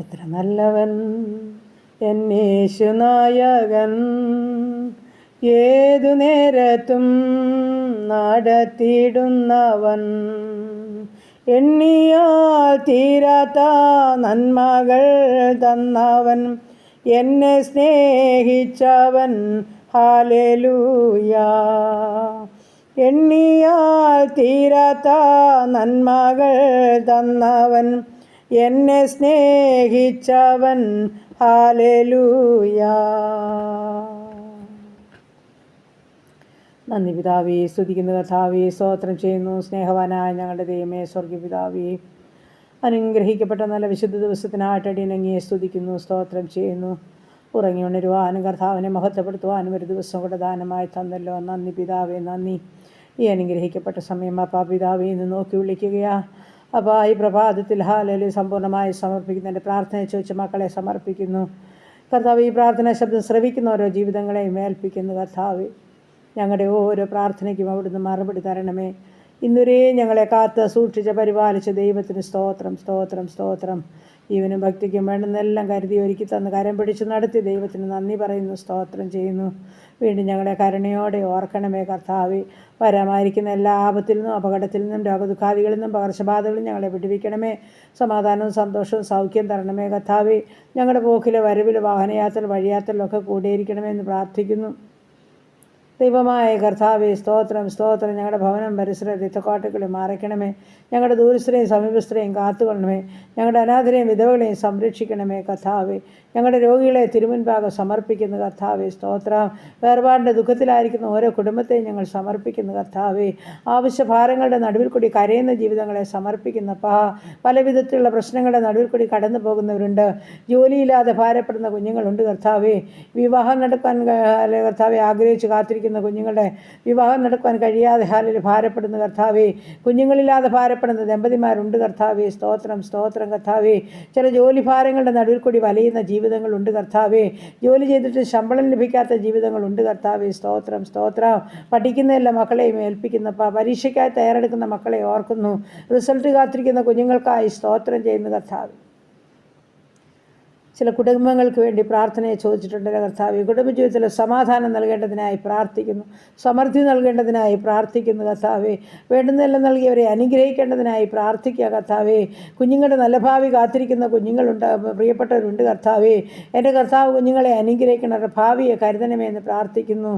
എത്ര നല്ലവൻ എന്നേശുനായകൻ, ഏതു നേരത്തും നടത്തിയിടുന്നവൻ. എണ്ണിയാൽ തീരാത്ത നന്മകൾ തന്നവൻ, എന്നെ സ്നേഹിച്ചവൻ. ഹല്ലേലൂയ. എണ്ണിയാൽ തീരാത്ത നന്മകൾ തന്നവൻ, എന്നെ സ്നേഹിച്ചവൻ. ഹല്ലേലൂയ. നന്ദി പിതാവേ, സ്തുതിക്കുന്ന കർത്താവേ, സ്തോത്രം ചെയ്യുന്നു. സ്നേഹവാനായ ഞങ്ങളുടെ ദൈവമേ, സ്വർഗീയ പിതാവേ, അനുഗ്രഹിക്കപ്പെട്ട നല്ല വിശുദ്ധ ദിവസത്തിനായിട്ട് അടിയനങ്ങിയെ സ്തുതിക്കുന്നു, സ്തോത്രം ചെയ്യുന്നു. ഉറങ്ങി ഉണരുവാനും കർത്താവിനെ മഹത്വപ്പെടുത്തുവാനും ഒരു ദിവസം കൂടെ ദാനമായി തന്നല്ലോ. നന്ദി പിതാവേ, നന്ദി. ഈ അനുഗ്രഹിക്കപ്പെട്ട സമയം അപ്പാ പിതാവേ ഇന്ന് നോക്കി വിളിക്കുകയാ. അപ്പോൾ ഈ പ്രഭാതത്തിൽ ഹല്ലേലൂയ സമ്പൂർണ്ണമായി സമർപ്പിക്കുന്നു. എൻ്റെ പ്രാർത്ഥനയെ ചോദിച്ച മക്കളെ സമർപ്പിക്കുന്നു കർത്താവ്. ഈ പ്രാർത്ഥന ശബ്ദം ശ്രവിക്കുന്ന ഓരോ ജീവിതങ്ങളെയും ഏൽപ്പിക്കുന്നു കർത്താവ്. ഞങ്ങളുടെ ഓരോ പ്രാർത്ഥനയ്ക്കും അവിടുന്ന് മറുപടി തരണമേ. ഇന്നുവരെ ഞങ്ങളെ കാത്ത് സൂക്ഷിച്ച പരിപാലിച്ച ദൈവത്തിന് സ്തോത്രം, സ്തോത്രം, സ്തോത്രം. ജീവനും ഭക്തിക്കും വേണ്ടുന്നെല്ലാം കരുതി ഒരുക്കി തന്ന് കരം പിടിച്ച് നടത്തി ദൈവത്തിന് നന്ദി പറയുന്നു, സ്തോത്രം ചെയ്യുന്നു. വീണ്ടും ഞങ്ങളെ കരുണയോടെ ഓർക്കണമേ കർത്താവേ. വരാമായിരിക്കുന്ന എല്ലാ ആപത്തിൽ നിന്നും അപകടത്തിൽ നിന്നും രോഗദുഃഖാദികളിൽ നിന്നും പകർച്ചബാധകളിൽ ഞങ്ങളെ വിടുവിക്കണമേ. സമാധാനവും സന്തോഷവും സൗഖ്യം തരണമേ കർത്താവേ. ഞങ്ങളുടെ പോക്കിലെ വരവിൽ വാഹനയാത്ര വഴിയാത്രയിലൊക്കെ കൂടിയിരിക്കണമേ എന്ന് പ്രാർത്ഥിക്കുന്നു. ദൈവമായ കർത്താവേ, സ്തോത്രം, സ്തോത്രം. ഞങ്ങളുടെ ഭവനം പരിസര രക്തക്കോട്ടകളെ മറയ്ക്കണമേ. ഞങ്ങളുടെ ദൂരസ്ഥരെയും സമീപസ്ഥരെയും കാത്തുകൊള്ളണമേ. ഞങ്ങളുടെ അനാഥരെയും വിധവകളെയും സംരക്ഷിക്കണമേ കർത്താവേ. ഞങ്ങളുടെ രോഗികളെ തിരുമുൻപാകെ സമർപ്പിക്കുന്നു കർത്താവേ, സ്തോത്രം. വേർപാടിൻ്റെ ദുഃഖത്തിലായിരിക്കുന്ന ഓരോ കുടുംബത്തെയും ഞങ്ങൾ സമർപ്പിക്കുന്നു കർത്താവേ. ആവശ്യഭാരങ്ങളുടെ നടുവിൽ കൂടി കരയുന്ന ജീവിതങ്ങളെ സമർപ്പിക്കുന്നപ്പാ. പല വിധത്തിലുള്ള പ്രശ്നങ്ങളുടെ നടുവിൽ കൂടി കടന്നു പോകുന്നവരുണ്ട്. ജോലിയില്ലാതെ ഭാരപ്പെടുന്ന കുഞ്ഞുങ്ങളുണ്ട് കർത്താവേ. വിവാഹം നടക്കാൻ കർത്താവെ ആഗ്രഹിച്ച് കാത്തിരിക്കുന്ന കുഞ്ഞുങ്ങളുടെ വിവാഹം നടക്കുവാൻ കഴിയാതെ ഹാലിൽ ഭാരപ്പെടുന്ന കർത്താവേ. കുഞ്ഞുങ്ങളില്ലാതെ ഭാരപ്പെടുന്ന ദമ്പതിമാരുണ്ട് കർത്താവേ, സ്തോത്രം, സ്തോത്രം കർത്താവേ. ചില ജോലി ഭാരങ്ങളുടെ നടുവിൽ കൂടി വലയുന്ന ജീവിതങ്ങളുണ്ട് കർത്താവേ. ജോലി ചെയ്തിട്ട് ശമ്പളം ലഭിക്കാത്ത ജീവിതങ്ങളുണ്ട് കർത്താവേ, സ്തോത്രം, സ്തോത്രം. പഠിക്കുന്ന എല്ലാ മക്കളെയും ഏൽപ്പിക്കുന്നപ്പാ. പരീക്ഷയ്ക്കായി തയ്യാറെടുക്കുന്ന മക്കളെ ഓർക്കുന്നു. റിസൾട്ട് കാത്തിരിക്കുന്ന കുഞ്ഞുങ്ങൾക്കായി സ്തോത്രം ചെയ്യുന്ന കർത്താവേ. ചില കുടുംബങ്ങൾക്ക് വേണ്ടി പ്രാർത്ഥനയെ ചോദിച്ചിട്ടുണ്ടല്ലോ കർത്താവേ. കുടുംബജീവിതത്തിൽ സമാധാനം നൽകേണ്ടതിനായി പ്രാർത്ഥിക്കുന്നു, സമൃദ്ധി നൽകേണ്ടതിനായി പ്രാർത്ഥിക്കുന്നു കർത്താവേ. വേണ്ടുന്നതെല്ലാം നൽകിയവരെ അനുഗ്രഹിക്കേണ്ടതിനായി പ്രാർത്ഥിക്കുക കർത്താവേ. കുഞ്ഞുങ്ങളുടെ നല്ല ഭാവി കാത്തിരിക്കുന്ന കുഞ്ഞുങ്ങളുണ്ട്, പ്രിയപ്പെട്ടവരുണ്ട് കർത്താവേ. എൻ്റെ കർത്താവ് കുഞ്ഞുങ്ങളെ അനുഗ്രഹിക്കണം, ഭാവിയെ കരുതണമേ എന്ന് പ്രാർത്ഥിക്കുന്നു.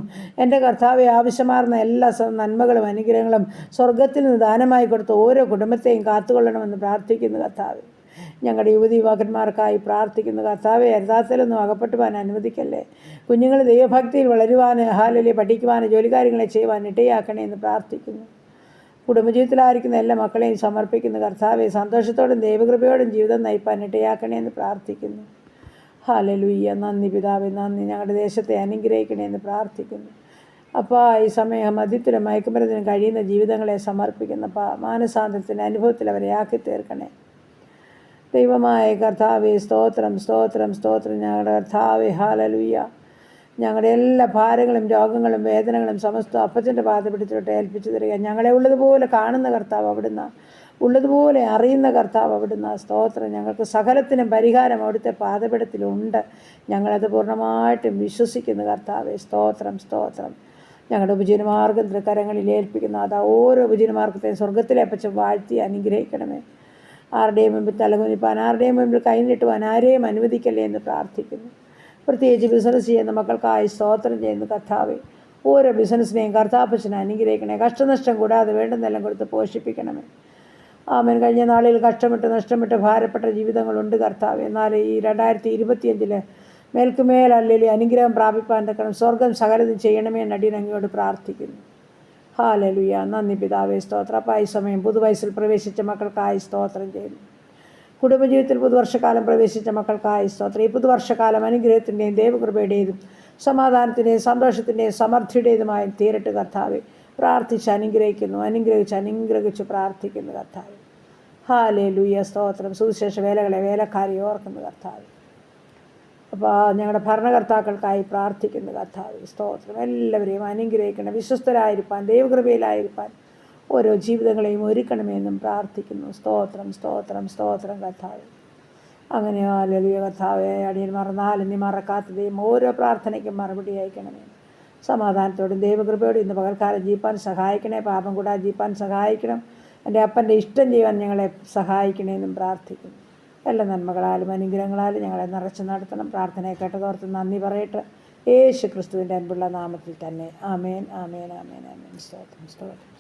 എൻ്റെ കർത്താവെ, ആവശ്യമാർന്ന എല്ലാ നന്മകളും അനുഗ്രഹങ്ങളും സ്വർഗത്തിൽ നിന്ന് ദാനമായി കൊടുത്ത് ഓരോ കുടുംബത്തെയും കാത്തുകൊള്ളണമെന്ന് പ്രാർത്ഥിക്കുന്നു കർത്താവേ. ഞങ്ങളുടെ യുവതീവാക്കന്മാർക്കായി പ്രാർത്ഥിക്കുന്നു കർത്താവെ. യഥാർത്ഥത്തിലൊന്നും അകപ്പെട്ടു പോകാൻ അനുവദിക്കല്ലേ. കുഞ്ഞുങ്ങൾ ദൈവഭക്തിയിൽ വളരുവാൻ, ഹാലലി പഠിക്കുവാൻ, ജോലികാര്യങ്ങളെ ചെയ്യുവാൻ ഇടയാക്കണേ എന്ന് പ്രാർത്ഥിക്കുന്നു. കുടുംബജീവിതത്തിലായിരിക്കുന്ന എല്ലാ മക്കളെയും സമർപ്പിക്കുന്നു കർത്താവെ. സന്തോഷത്തോടും ദൈവകൃപയോടും ജീവിതം നയിപ്പാൻ ഇടയാക്കണേ എന്ന് പ്രാർത്ഥിക്കുന്നു. ഹല്ലേലൂയ. നന്ദി പിതാവേ, നന്ദി. ഞങ്ങളുടെ ദേശത്തെ അനുഗ്രഹിക്കണേ എന്ന് പ്രാർത്ഥിക്കുന്നു. അപ്പോൾ ഈ സമയം മദ്യത്തിലും മയക്കുമരുന്നിനും കഴിയുന്ന ജീവിതങ്ങളെ സമർപ്പിക്കുന്നപ്പോൾ മാനസാന്തരത്തിൻ്റെ അനുഭവത്തിൽ അവരെ ആക്കി തീർക്കണേ. ദൈവമായ കർത്താവേ, സ്തോത്രം, സ്തോത്രം, സ്തോത്രം. ഞങ്ങളുടെ കർത്താവേ, ഹല്ലേലൂയ. ഞങ്ങളുടെ എല്ലാ ഭാരങ്ങളും രോഗങ്ങളും വേദനകളും സമസ്തം അപ്പച്ചൻ്റെ പാത പിടിച്ചിട്ട് ഏൽപ്പിച്ചു തരിക. ഞങ്ങളെ ഉള്ളതുപോലെ കാണുന്ന കർത്താവ് അവിടുന്ന്, ഉള്ളതുപോലെ അറിയുന്ന കർത്താവ് അവിടുന്ന്, സ്തോത്രം. ഞങ്ങൾക്ക് സകലത്തിനും പരിഹാരം അവിടുത്തെ പാതപിടത്തിലുണ്ട്. ഞങ്ങളത് പൂർണ്ണമായിട്ടും വിശ്വസിക്കുന്നു കർത്താവേ, സ്തോത്രം, സ്തോത്രം. ഞങ്ങളുടെ ഉപജീവനമാർഗം തൃക്കരങ്ങളിൽ ഏൽപ്പിക്കുന്ന അതാ ഓരോ ഉപജീവനമാർഗത്തെയും സ്വർഗത്തിലെ അപ്പച്ചൻ വാഴ്ത്തി അനുഗ്രഹിക്കണമേ. ആരുടെയും മുമ്പിൽ തലകുനിപ്പാൻ, ആരുടെയും മുമ്പിൽ കൈനീട്ടുവാൻ ആരെയും അനുവദിക്കല്ലേ എന്ന് പ്രാർത്ഥിക്കുന്നു. പ്രത്യേകിച്ച് ബിസിനസ് ചെയ്യുന്ന മക്കൾക്കായി സ്തോത്രം ചെയ്യുന്നു കർത്താവേ. ഓരോ ബിസിനസ്സിനെയും കർത്താപ്പച്ചനെ അനുഗ്രഹിക്കണേ. കഷ്ടനഷ്ടം കൂടാതെ വേണ്ടുന്നെല്ലാം കൊടുത്ത് പോഷിപ്പിക്കണമേ. ആമേൻ. കഴിഞ്ഞ നാളിൽ കഷ്ടമിട്ട് നഷ്ടമിട്ട് ഭാരപ്പെട്ട ജീവിതങ്ങളുണ്ട് കർത്താവേ. എന്നാൽ ഈ 2025 മേൽക്കുമേൽ അല്ലെങ്കിൽ അനുഗ്രഹം പ്രാപിപ്പാൻ തക്കണം സ്വർഗം സകലതും ചെയ്യണമേ എന്ന് അടിയൻ അങ്ങയോട് പ്രാർത്ഥിക്കുന്നു. ഹല്ലേലൂയ. നന്ദി പിതാവേ, സ്തോത്രം. അപ്പോൾ ഈ സമയം പുതുവയസ്സിൽ പ്രവേശിച്ച മക്കൾക്കായി സ്തോത്രം ചെയ്യുന്നു. കുടുംബജീവിതത്തിൽ പുതുവർഷക്കാലം പ്രവേശിച്ച മക്കൾക്കായി സ്തോത്രം. ഈ പുതുവർഷക്കാലം അനുഗ്രഹത്തിൻ്റെയും ദൈവകൃപയുടേതും സമാധാനത്തിൻ്റെയും സന്തോഷത്തിൻ്റെയും സമൃദ്ധിയുടേതുമായി തീരട്ട് കർത്താവെ. പ്രാർത്ഥിച്ച് അനുഗ്രഹിച്ച് പ്രാർത്ഥിക്കുന്നു കർത്താവെ. ഹല്ലേലൂയ, സ്തോത്രം. സുവിശേഷ വേലകളെ വേലക്കാരെ ഓർക്കുന്നു കർത്താവെ. അപ്പോൾ ഞങ്ങളുടെ ഭരണകർത്താക്കൾക്കായി പ്രാർത്ഥിക്കുന്നു കർത്താവെ, സ്തോത്രം. എല്ലാവരെയും അനുഗ്രഹിക്കണം, വിശ്വസ്തരായിരിക്കാൻ, ദൈവകൃപയിലായിരിക്കാൻ ഓരോ ജീവിതങ്ങളെയും ഒരുക്കണമെന്നും പ്രാർത്ഥിക്കുന്നു. സ്തോത്രം, സ്തോത്രം, സ്തോത്രം കർത്താവെ. അങ്ങനെയോ ഹല്ലേലൂയ കർത്താവേ, അടിയന്മാർ നീ മറക്കാത്തതേയും ഓരോ പ്രാർത്ഥനയ്ക്കും മറുപടി അയക്കണമേ. സമാധാനത്തോടും ദൈവകൃപയോടും ഇന്ന് പകൽക്കാലം ജീപ്പാൻ സഹായിക്കണേ. പാപം കൂടാതെ ജീപ്പാൻ സഹായിക്കണം. എൻ്റെ അപ്പൻ്റെ ഇഷ്ടം ചെയ്യാൻ ഞങ്ങളെ സഹായിക്കണമെന്നും പ്രാർത്ഥിക്കുന്നു. എല്ലാ നന്മകളാലും അനുഗ്രഹങ്ങളാലും ഞങ്ങളെ നിറച്ച് നടത്തണം. പ്രാർത്ഥനയെ കേട്ടതോർത്ത് നന്ദി പറയട്ടെ. യേശു ക്രിസ്തുവിൻ്റെ അൻപുള്ള നാമത്തിൽ തന്നെ. ആമേൻ, ആമേൻ, ആമേൻ, ആമേൻ. സ്തോത്രം, സ്തോത്രം.